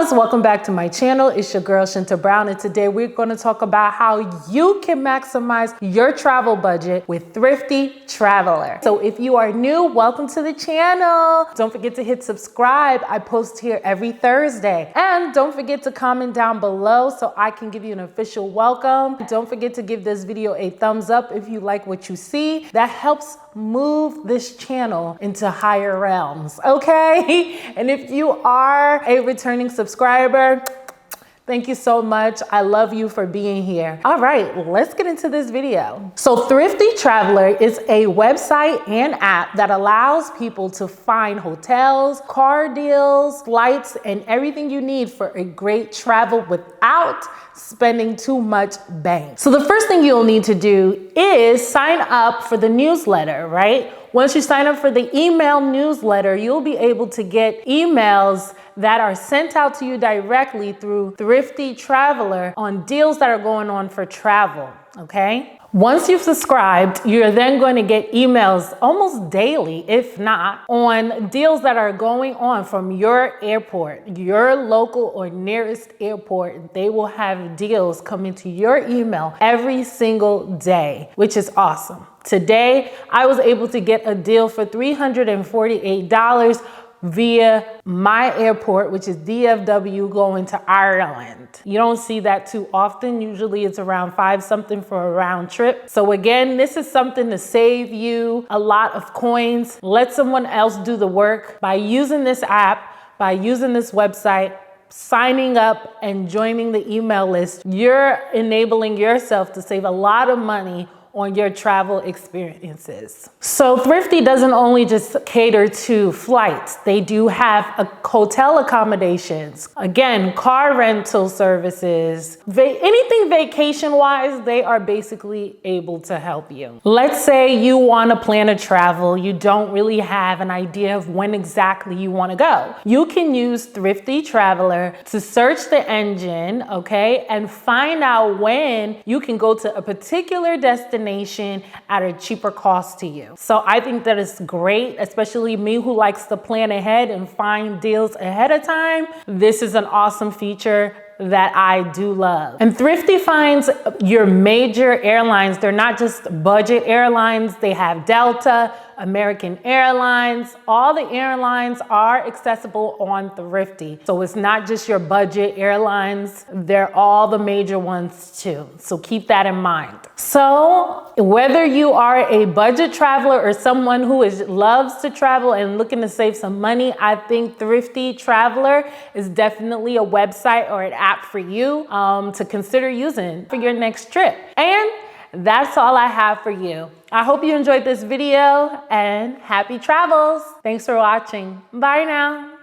loves, welcome back to my channel. It's your girl Shinta Brown, and today we're going to talk about how you can maximize your travel budget with Thrifty Traveler. So if you are new, welcome to the channel. Don't forget to hit subscribe. I post here every Thursday. And don't forget to comment down below so I can give you an official welcome. Don't forget to give this video a thumbs up if you like what you see. That helps move this channel into higher realms, okay? And if you are a returning subscriber, thank you so much. I love you for being here. All right, let's get into this video. So Thrifty Traveler is a website and app that allows people to find hotels, car deals, flights, and everything you need for a great travel without spending too much bank. So the first thing you'll need to do is sign up for the newsletter, right? Once you sign up for the email newsletter, you'll be able to get emails that are sent out to you directly through Thrifty Traveler on deals that are going on for travel, okay? Once you've subscribed, you're then going to get emails almost daily, if not, on deals that are going on from your airport, your local or nearest airport. They will have deals coming to your email every single day, which is awesome. Today, I was able to get a deal for $348 via my airport, which is DFW, going to Ireland. You don't see that too often. Usually it's around $5 something for a round trip. So again, this is something to save you a lot of coins. Let someone else do the work by using this app, by using this website, signing up and joining the email list. You're enabling yourself to save a lot of money on your travel experiences. So Thrifty doesn't only just cater to flights. They do have hotel accommodations. Again, car rental services, anything vacation-wise, they are basically able to help you. Let's say you want to plan a travel. You don't really have an idea of when exactly you want to go. You can use Thrifty Traveler to search the engine, okay, and find out when you can go to a particular destination at a cheaper cost to you. So I think that is great, especially me who likes to plan ahead and find deals ahead of time. This is an awesome feature that I do love. And Thrifty finds your major airlines. They're not just budget airlines. They have Delta, American Airlines. All the airlines are accessible on Thrifty. So it's not just your budget airlines. They're all the major ones too. So keep that in mind. So whether you are a budget traveler or someone who loves to travel and looking to save some money, I think Thrifty Traveler is definitely a website or an app for you to consider using for your next trip. And that's all I have for you. I hope you enjoyed this video and happy travels. Thanks for watching. Bye now.